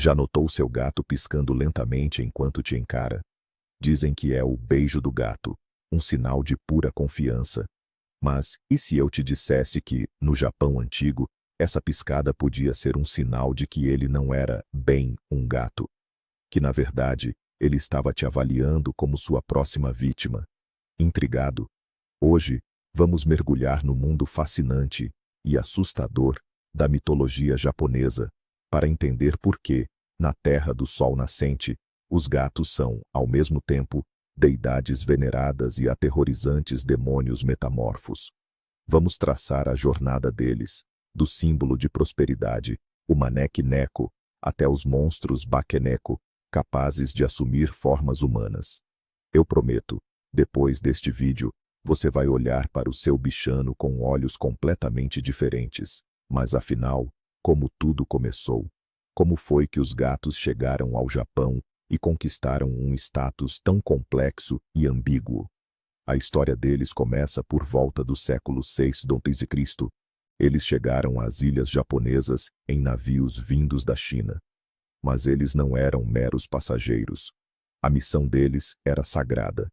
Já notou seu gato piscando lentamente enquanto te encara? Dizem que é o beijo do gato, um sinal de pura confiança. Mas e se eu te dissesse que, no Japão antigo, essa piscada podia ser um sinal de que ele não era bem um gato? Que, na verdade, ele estava te avaliando como sua próxima vítima? Intrigado? Hoje, vamos mergulhar no mundo fascinante e assustador da mitologia japonesa para entender por que, na Terra do Sol Nascente, os gatos são, ao mesmo tempo, deidades veneradas e aterrorizantes demônios metamorfos. Vamos traçar a jornada deles, do símbolo de prosperidade, o Maneki Neko, até os monstros Bakeneko, capazes de assumir formas humanas. Eu prometo, depois deste vídeo, você vai olhar para o seu bichano com olhos completamente diferentes. Mas afinal, como tudo começou? Como foi que os gatos chegaram ao Japão e conquistaram um status tão complexo e ambíguo? A história deles começa por volta do século VI d.C. Eles chegaram às ilhas japonesas em navios vindos da China. Mas eles não eram meros passageiros. A missão deles era sagrada: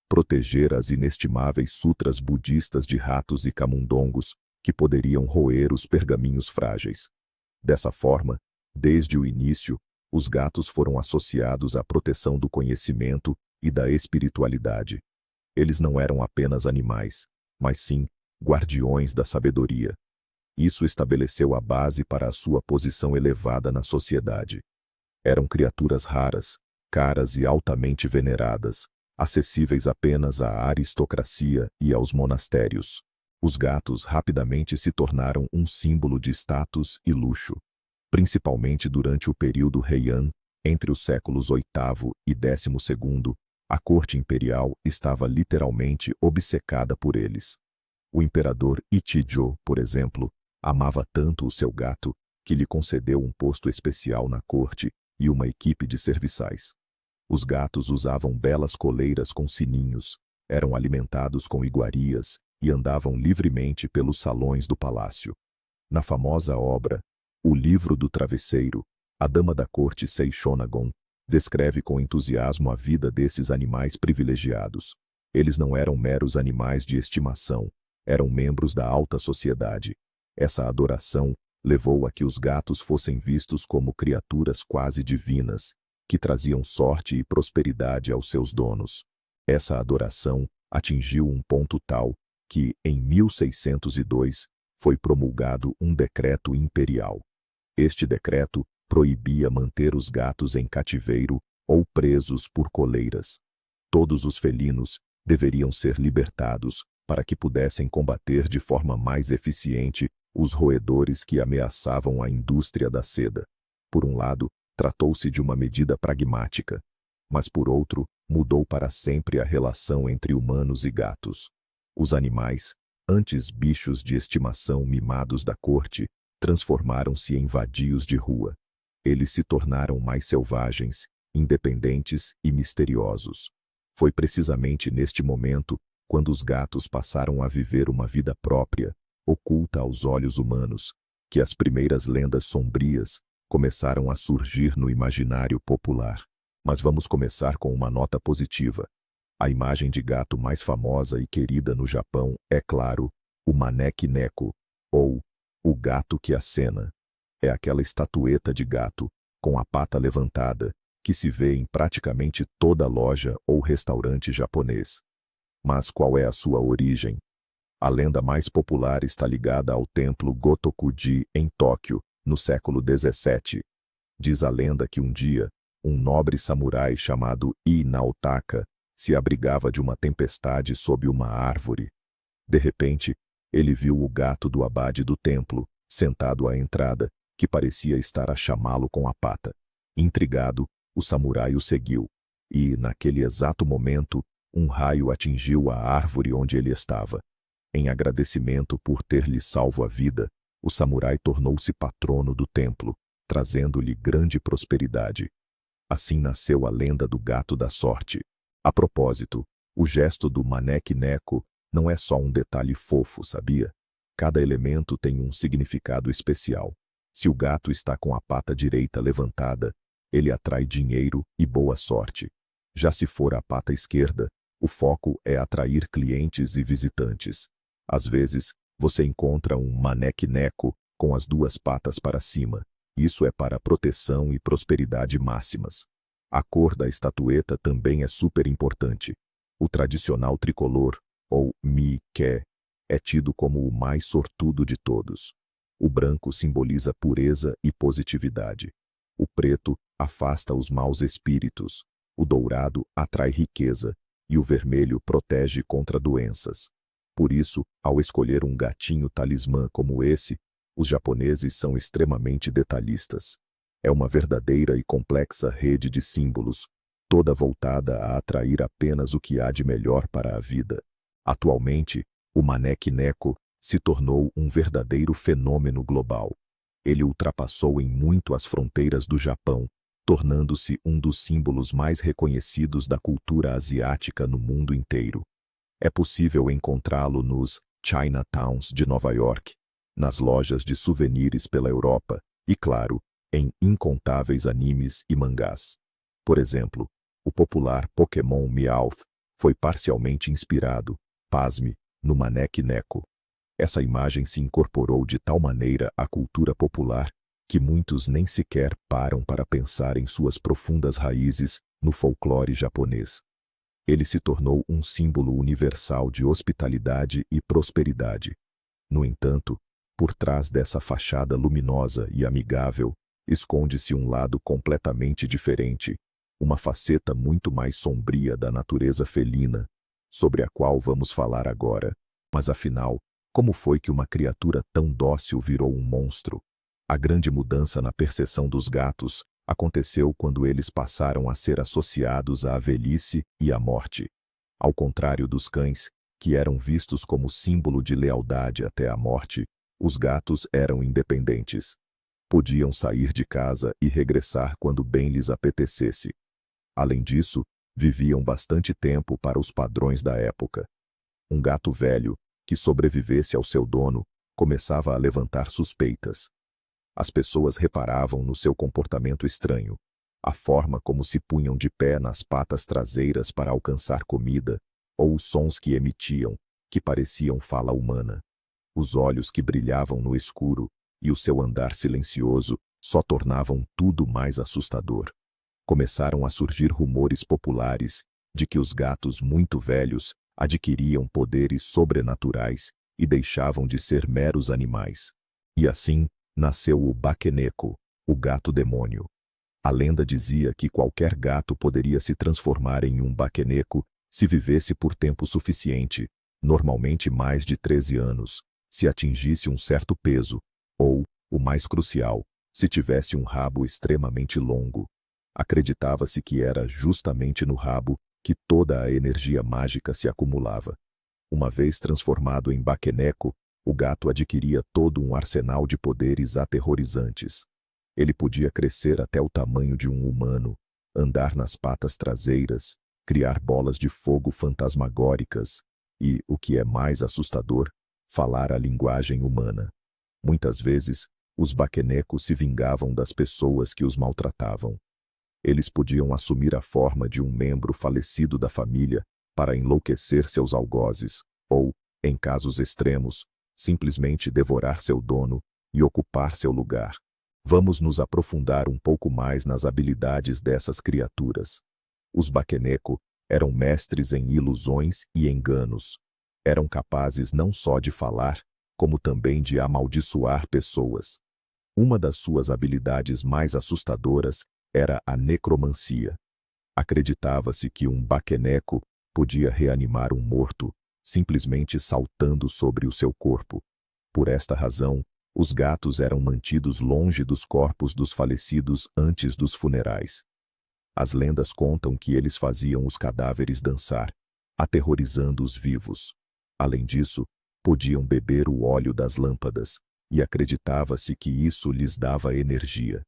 proteger as inestimáveis sutras budistas de ratos e camundongos que poderiam roer os pergaminhos frágeis. Dessa forma, desde o início, os gatos foram associados à proteção do conhecimento e da espiritualidade. Eles não eram apenas animais, mas sim guardiões da sabedoria. Isso estabeleceu a base para a sua posição elevada na sociedade. Eram criaturas raras, caras e altamente veneradas, acessíveis apenas à aristocracia e aos monastérios. Os gatos rapidamente se tornaram um símbolo de status e luxo, principalmente durante o período Heian, entre os séculos VIII e XII. A corte imperial estava literalmente obcecada por eles. O imperador Ichijo, por exemplo, amava tanto o seu gato que lhe concedeu um posto especial na corte e uma equipe de serviçais. Os gatos usavam belas coleiras com sininhos, eram alimentados com iguarias e andavam livremente pelos salões do palácio. Na famosa obra O Livro do Travesseiro, a dama da corte Seishonagon descreve com entusiasmo a vida desses animais privilegiados. Eles não eram meros animais de estimação, eram membros da alta sociedade. Essa adoração levou a que os gatos fossem vistos como criaturas quase divinas, que traziam sorte e prosperidade aos seus donos. Essa adoração atingiu um ponto tal que, em 1602, foi promulgado um decreto imperial. Este decreto proibia manter os gatos em cativeiro ou presos por coleiras. Todos os felinos deveriam ser libertados para que pudessem combater de forma mais eficiente os roedores que ameaçavam a indústria da seda. Por um lado, tratou-se de uma medida pragmática, mas por outro, mudou para sempre a relação entre humanos e gatos. Os animais, antes bichos de estimação mimados da corte, transformaram-se em vadios de rua. Eles se tornaram mais selvagens, independentes e misteriosos. Foi precisamente neste momento, quando os gatos passaram a viver uma vida própria, oculta aos olhos humanos, que as primeiras lendas sombrias começaram a surgir no imaginário popular. Mas vamos começar com uma nota positiva. A imagem de gato mais famosa e querida no Japão é, claro, o Maneki Neko, ou o gato que acena. É aquela estatueta de gato, com a pata levantada, que se vê em praticamente toda loja ou restaurante japonês. Mas qual é a sua origem? A lenda mais popular está ligada ao templo Gotoku-ji, em Tóquio, no século XVII. Diz a lenda que um dia, um nobre samurai chamado Ii Naotaka se abrigava de uma tempestade sob uma árvore. De repente, ele viu o gato do abade do templo, sentado à entrada, que parecia estar a chamá-lo com a pata. Intrigado, o samurai o seguiu, e, naquele exato momento, um raio atingiu a árvore onde ele estava. Em agradecimento por ter lhe salvo a vida, o samurai tornou-se patrono do templo, trazendo-lhe grande prosperidade. Assim nasceu a lenda do gato da sorte. A propósito, o gesto do Maneki Neko não é só um detalhe fofo, sabia? Cada elemento tem um significado especial. Se o gato está com a pata direita levantada, ele atrai dinheiro e boa sorte. Já se for a pata esquerda, o foco é atrair clientes e visitantes. Às vezes, você encontra um maneco com as duas patas para cima. Isso é para proteção e prosperidade máximas. A cor da estatueta também é super importante. O tradicional tricolor, ou Mi-ke, é tido como o mais sortudo de todos. O branco simboliza pureza e positividade. O preto afasta os maus espíritos. O dourado atrai riqueza e o vermelho protege contra doenças. Por isso, ao escolher um gatinho talismã como esse, os japoneses são extremamente detalhistas. É uma verdadeira e complexa rede de símbolos, toda voltada a atrair apenas o que há de melhor para a vida. Atualmente, o maneco se tornou um verdadeiro fenômeno global. Ele ultrapassou em muito as fronteiras do Japão, tornando-se um dos símbolos mais reconhecidos da cultura asiática no mundo inteiro. É possível encontrá-lo nos Chinatowns de Nova York, nas lojas de souvenirs pela Europa e, claro, em incontáveis animes e mangás. Por exemplo, o popular Pokémon Meowth foi parcialmente inspirado, pasme, no maneco. Essa imagem se incorporou de tal maneira à cultura popular que muitos nem sequer param para pensar em suas profundas raízes no folclore japonês. Ele se tornou um símbolo universal de hospitalidade e prosperidade. No entanto, por trás dessa fachada luminosa e amigável, esconde-se um lado completamente diferente, uma faceta muito mais sombria da natureza felina, sobre a qual vamos falar agora. Mas afinal, como foi que uma criatura tão dócil virou um monstro? A grande mudança na percepção dos gatos aconteceu quando eles passaram a ser associados à velhice e à morte. Ao contrário dos cães, que eram vistos como símbolo de lealdade até a morte, os gatos eram independentes. Podiam sair de casa e regressar quando bem lhes apetecesse. Além disso, viviam bastante tempo para os padrões da época. Um gato velho, que sobrevivesse ao seu dono, começava a levantar suspeitas. As pessoas reparavam no seu comportamento estranho, a forma como se punham de pé nas patas traseiras para alcançar comida, ou os sons que emitiam, que pareciam fala humana. Os olhos que brilhavam no escuro e o seu andar silencioso só tornavam tudo mais assustador. Começaram a surgir rumores populares de que os gatos muito velhos adquiriam poderes sobrenaturais e deixavam de ser meros animais. E assim, nasceu o bakeneko, o gato demônio. A lenda dizia que qualquer gato poderia se transformar em um bakeneko se vivesse por tempo suficiente, normalmente mais de 13 anos, se atingisse um certo peso, ou, o mais crucial, se tivesse um rabo extremamente longo. Acreditava-se que era justamente no rabo que toda a energia mágica se acumulava. Uma vez transformado em bakeneko, o gato adquiria todo um arsenal de poderes aterrorizantes. Ele podia crescer até o tamanho de um humano, andar nas patas traseiras, criar bolas de fogo fantasmagóricas e, o que é mais assustador, falar a linguagem humana. Muitas vezes, os bakenekos se vingavam das pessoas que os maltratavam. Eles podiam assumir a forma de um membro falecido da família para enlouquecer seus algozes, ou, em casos extremos, simplesmente devorar seu dono e ocupar seu lugar. Vamos nos aprofundar um pouco mais nas habilidades dessas criaturas. Os bakeneko eram mestres em ilusões e enganos. Eram capazes não só de falar, como também de amaldiçoar pessoas. Uma das suas habilidades mais assustadoras era a necromancia. Acreditava-se que um bakeneko podia reanimar um morto, simplesmente saltando sobre o seu corpo. Por esta razão, os gatos eram mantidos longe dos corpos dos falecidos antes dos funerais. As lendas contam que eles faziam os cadáveres dançar, aterrorizando os vivos. Além disso, podiam beber o óleo das lâmpadas, e acreditava-se que isso lhes dava energia.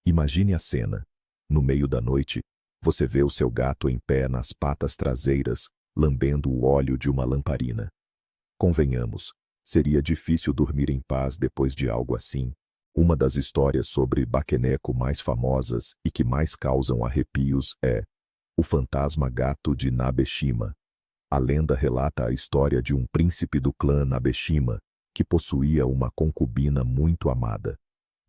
Imagine a cena. No meio da noite, você vê o seu gato em pé nas patas traseiras, lambendo o óleo de uma lamparina. Convenhamos, seria difícil dormir em paz depois de algo assim. Uma das histórias sobre Bakeneko mais famosas e que mais causam arrepios é o fantasma gato de Nabeshima. A lenda relata a história de um príncipe do clã Nabeshima que possuía uma concubina muito amada.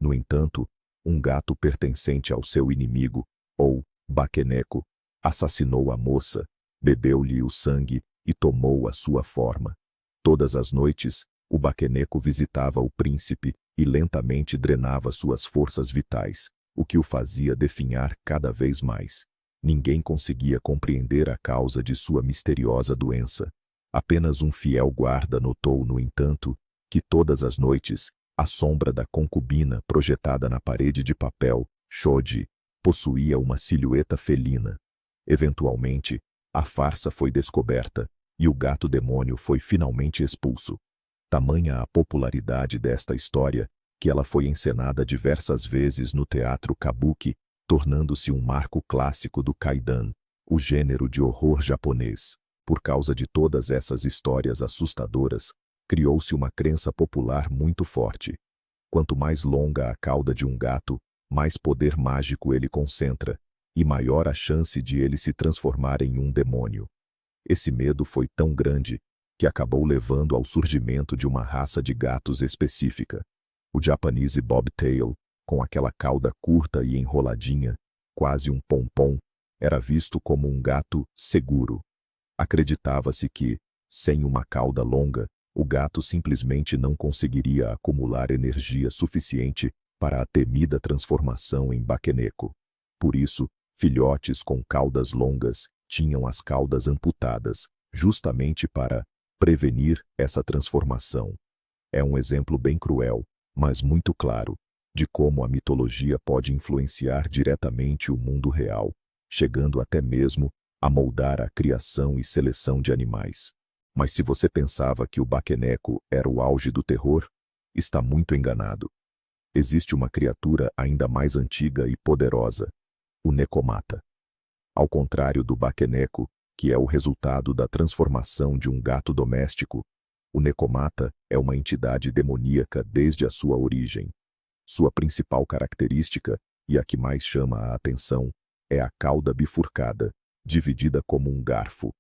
No entanto, um gato pertencente ao seu inimigo, ou Bakeneko, assassinou a moça, bebeu-lhe o sangue e tomou a sua forma. Todas as noites, o Bakeneko visitava o príncipe e lentamente drenava suas forças vitais, o que o fazia definhar cada vez mais. Ninguém conseguia compreender a causa de sua misteriosa doença. Apenas um fiel guarda notou, no entanto, que todas as noites, a sombra da concubina projetada na parede de papel, Shoji, possuía uma silhueta felina. Eventualmente, a farsa foi descoberta e o gato-demônio foi finalmente expulso. Tamanha a popularidade desta história que ela foi encenada diversas vezes no teatro kabuki, tornando-se um marco clássico do kaidan, o gênero de horror japonês. Por causa de todas essas histórias assustadoras, criou-se uma crença popular muito forte. Quanto mais longa a cauda de um gato, mais poder mágico ele concentra, e maior a chance de ele se transformar em um demônio. Esse medo foi tão grande que acabou levando ao surgimento de uma raça de gatos específica. O Japanese Bobtail, com aquela cauda curta e enroladinha, quase um pompom, era visto como um gato seguro. Acreditava-se que, sem uma cauda longa, o gato simplesmente não conseguiria acumular energia suficiente para a temida transformação em Bakeneko. Por isso, filhotes com caudas longas tinham as caudas amputadas, justamente para prevenir essa transformação. É um exemplo bem cruel, mas muito claro, de como a mitologia pode influenciar diretamente o mundo real, chegando até mesmo a moldar a criação e seleção de animais. Mas se você pensava que o Bakeneko era o auge do terror, está muito enganado. Existe uma criatura ainda mais antiga e poderosa, o Nekomata. Ao contrário do Bakeneko, que é o resultado da transformação de um gato doméstico, o Nekomata é uma entidade demoníaca desde a sua origem. Sua principal característica, e a que mais chama a atenção, é a cauda bifurcada, dividida como um garfo.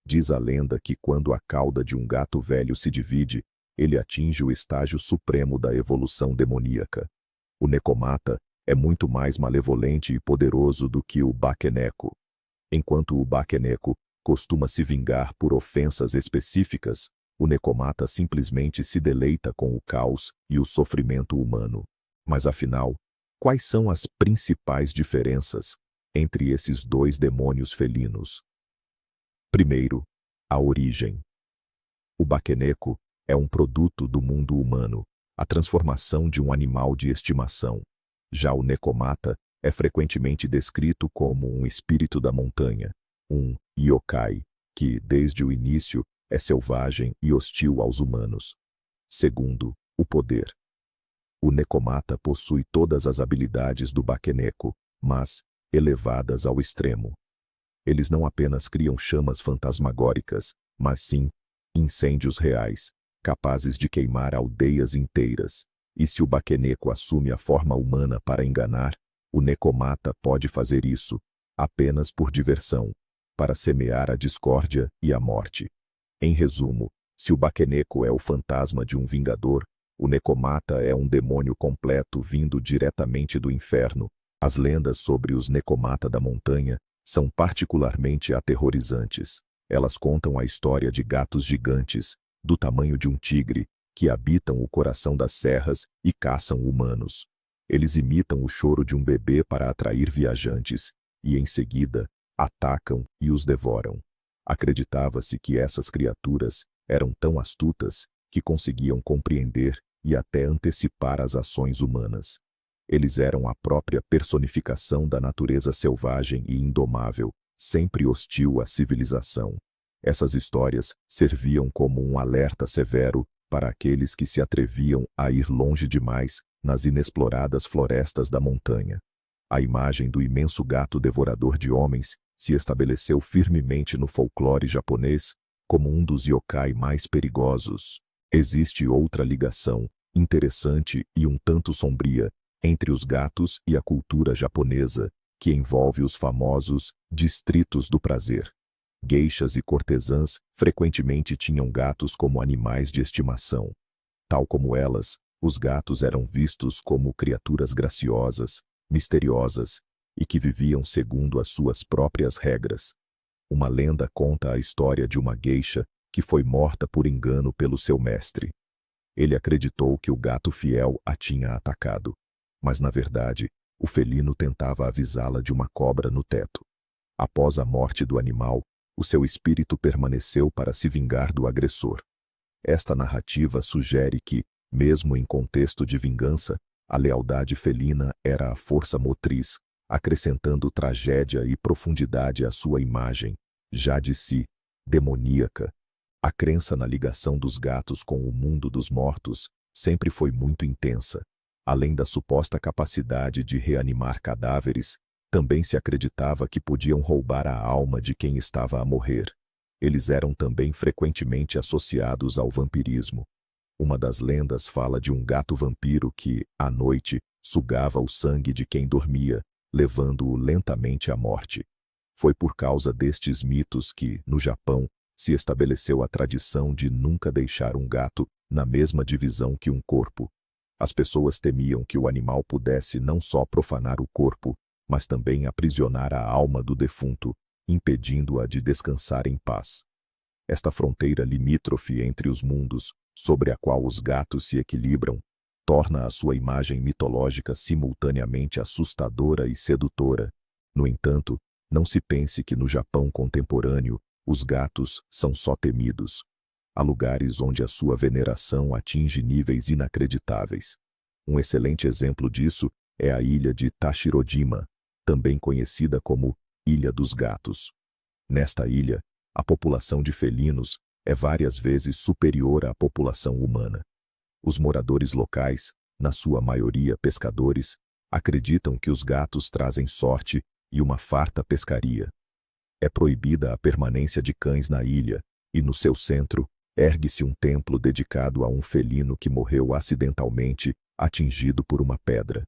Diz a lenda que quando a cauda de um gato velho se divide, ele atinge o estágio supremo da evolução demoníaca. O Nekomata é muito mais malevolente e poderoso do que o Bakeneko. Enquanto o Bakeneko costuma se vingar por ofensas específicas, o Nekomata simplesmente se deleita com o caos e o sofrimento humano. Mas afinal, quais são as principais diferenças entre esses dois demônios felinos? Primeiro, a origem. O Bakeneko é um produto do mundo humano, a transformação de um animal de estimação. Já o Nekomata é frequentemente descrito como um espírito da montanha, um yokai, que, desde o início, é selvagem e hostil aos humanos. Segundo, o poder. O Nekomata possui todas as habilidades do Bakeneko, mas elevadas ao extremo. Eles não apenas criam chamas fantasmagóricas, mas sim incêndios reais, capazes de queimar aldeias inteiras. E se o Bakeneko assume a forma humana para enganar, o Nekomata pode fazer isso apenas por diversão, para semear a discórdia e a morte. Em resumo, se o Bakeneko é o fantasma de um vingador, o Nekomata é um demônio completo vindo diretamente do inferno. As lendas sobre os Nekomata da montanha são particularmente aterrorizantes. Elas contam a história de gatos gigantes, do tamanho de um tigre, que habitam o coração das serras e caçam humanos. Eles imitam o choro de um bebê para atrair viajantes, e em seguida, atacam e os devoram. Acreditava-se que essas criaturas eram tão astutas que conseguiam compreender e até antecipar as ações humanas. Eles eram a própria personificação da natureza selvagem e indomável, sempre hostil à civilização. Essas histórias serviam como um alerta severo para aqueles que se atreviam a ir longe demais nas inexploradas florestas da montanha. A imagem do imenso gato devorador de homens se estabeleceu firmemente no folclore japonês como um dos yokai mais perigosos. Existe outra ligação interessante e um tanto sombria entre os gatos e a cultura japonesa, que envolve os famosos distritos do prazer. Geishas e cortesãs frequentemente tinham gatos como animais de estimação. Tal como elas, os gatos eram vistos como criaturas graciosas, misteriosas e que viviam segundo as suas próprias regras. Uma lenda conta a história de uma geisha que foi morta por engano pelo seu mestre. Ele acreditou que o gato fiel a tinha atacado, mas na verdade, o felino tentava avisá-la de uma cobra no teto. Após a morte do animal, o seu espírito permaneceu para se vingar do agressor. Esta narrativa sugere que, mesmo em contexto de vingança, a lealdade felina era a força motriz, acrescentando tragédia e profundidade à sua imagem, já de si, demoníaca. A crença na ligação dos gatos com o mundo dos mortos sempre foi muito intensa. Além da suposta capacidade de reanimar cadáveres, também se acreditava que podiam roubar a alma de quem estava a morrer. Eles eram também frequentemente associados ao vampirismo. Uma das lendas fala de um gato vampiro que, à noite, sugava o sangue de quem dormia, levando-o lentamente à morte. Foi por causa destes mitos que, no Japão, se estabeleceu a tradição de nunca deixar um gato na mesma divisão que um corpo. As pessoas temiam que o animal pudesse não só profanar o corpo, mas também aprisionar a alma do defunto, impedindo-a de descansar em paz. Esta fronteira limítrofe entre os mundos, sobre a qual os gatos se equilibram, torna a sua imagem mitológica simultaneamente assustadora e sedutora. No entanto, não se pense que no Japão contemporâneo, os gatos são só temidos. Há lugares onde a sua veneração atinge níveis inacreditáveis. Um excelente exemplo disso é a ilha de Tashirojima, também conhecida como Ilha dos Gatos. Nesta ilha, a população de felinos é várias vezes superior à população humana. Os moradores locais, na sua maioria pescadores, acreditam que os gatos trazem sorte e uma farta pescaria. É proibida a permanência de cães na ilha, e no seu centro, ergue-se um templo dedicado a um felino que morreu acidentalmente, atingido por uma pedra.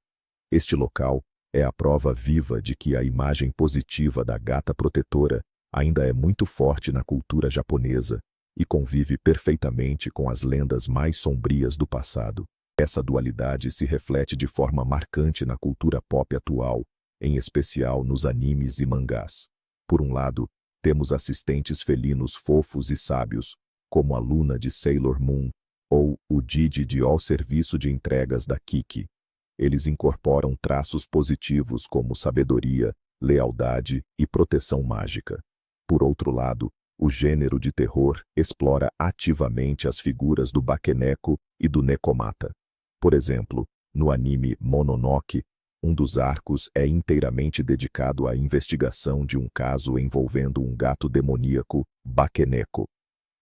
Este local é a prova viva de que a imagem positiva da gata protetora ainda é muito forte na cultura japonesa e convive perfeitamente com as lendas mais sombrias do passado. Essa dualidade se reflete de forma marcante na cultura pop atual, em especial nos animes e mangás. Por um lado, temos assistentes felinos fofos e sábios, como a Luna de Sailor Moon, ou o Didi de All Serviço de Entregas da Kiki. Eles incorporam traços positivos como sabedoria, lealdade e proteção mágica. Por outro lado, o gênero de terror explora ativamente as figuras do Bakeneko e do Nekomata. Por exemplo, no anime Mononoke, um dos arcos é inteiramente dedicado à investigação de um caso envolvendo um gato demoníaco, Bakeneko.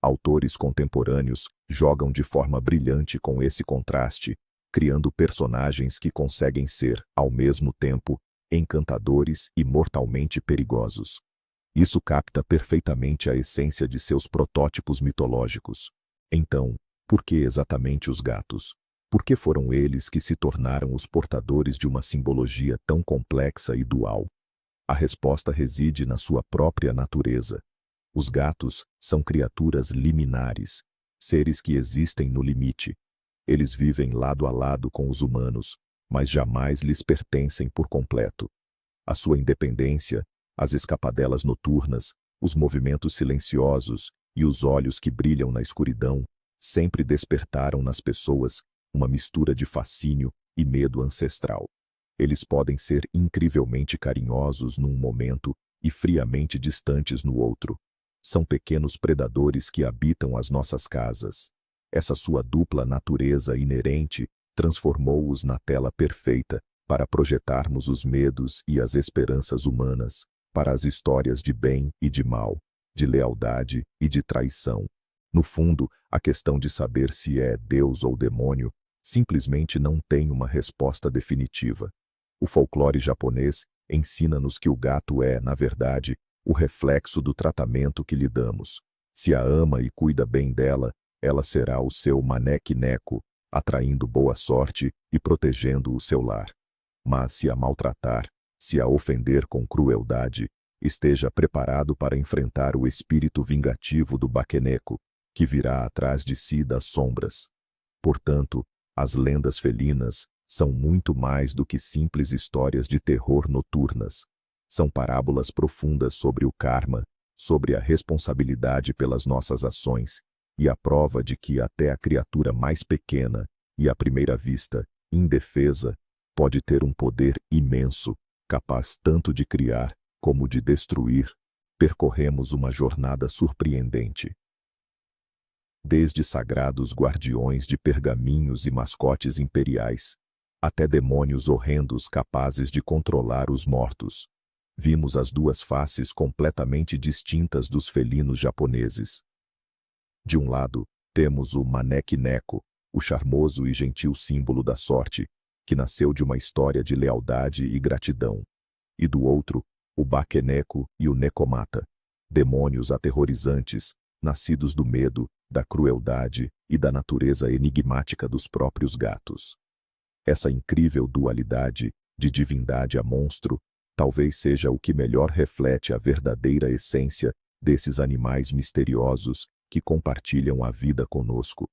Autores contemporâneos jogam de forma brilhante com esse contraste, criando personagens que conseguem ser, ao mesmo tempo, encantadores e mortalmente perigosos. Isso capta perfeitamente a essência de seus protótipos mitológicos. Então, por que exatamente os gatos? Por que foram eles que se tornaram os portadores de uma simbologia tão complexa e dual? A resposta reside na sua própria natureza. Os gatos são criaturas liminares, seres que existem no limite. Eles vivem lado a lado com os humanos, mas jamais lhes pertencem por completo. A sua independência, as escapadelas noturnas, os movimentos silenciosos e os olhos que brilham na escuridão sempre despertaram nas pessoas uma mistura de fascínio e medo ancestral. Eles podem ser incrivelmente carinhosos num momento e friamente distantes no outro. São pequenos predadores que habitam as nossas casas. Essa sua dupla natureza inerente transformou-os na tela perfeita para projetarmos os medos e as esperanças humanas, para as histórias de bem e de mal, de lealdade e de traição. No fundo, a questão de saber se é Deus ou demônio simplesmente não tem uma resposta definitiva. O folclore japonês ensina-nos que o gato é, na verdade, o reflexo do tratamento que lhe damos. Se a ama e cuida bem dela, ela será o seu maneque-neco, atraindo boa sorte e protegendo o seu lar. Mas se a maltratar, se a ofender com crueldade, esteja preparado para enfrentar o espírito vingativo do Baqueneco, que virá atrás de si das sombras. Portanto, as lendas felinas são muito mais do que simples histórias de terror noturnas. São parábolas profundas sobre o karma, sobre a responsabilidade pelas nossas ações, e a prova de que até a criatura mais pequena, e à primeira vista, indefesa, pode ter um poder imenso, capaz tanto de criar como de destruir. Percorremos uma jornada surpreendente. Desde sagrados guardiões de pergaminhos e mascotes imperiais, até demônios horrendos capazes de controlar os mortos. Vimos as duas faces completamente distintas dos felinos japoneses. De um lado, temos o Maneki-Neko, o charmoso e gentil símbolo da sorte, que nasceu de uma história de lealdade e gratidão. E do outro, o Baqueneco e o Nekomata, demônios aterrorizantes, nascidos do medo, da crueldade e da natureza enigmática dos próprios gatos. Essa incrível dualidade, de divindade a monstro, talvez seja o que melhor reflete a verdadeira essência desses animais misteriosos que compartilham a vida conosco.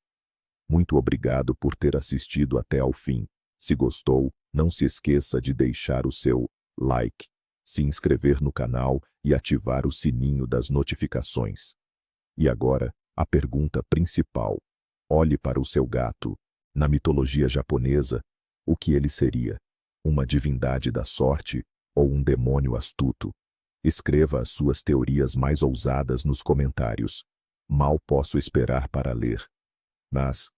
Muito obrigado por ter assistido até ao fim. Se gostou, não se esqueça de deixar o seu like, se inscrever no canal e ativar o sininho das notificações. E agora, a pergunta principal. Olhe para o seu gato. Na mitologia japonesa, o que ele seria? Uma divindade da sorte ou um demônio astuto? Escreva as suas teorias mais ousadas nos comentários. Mal posso esperar para ler. Mas,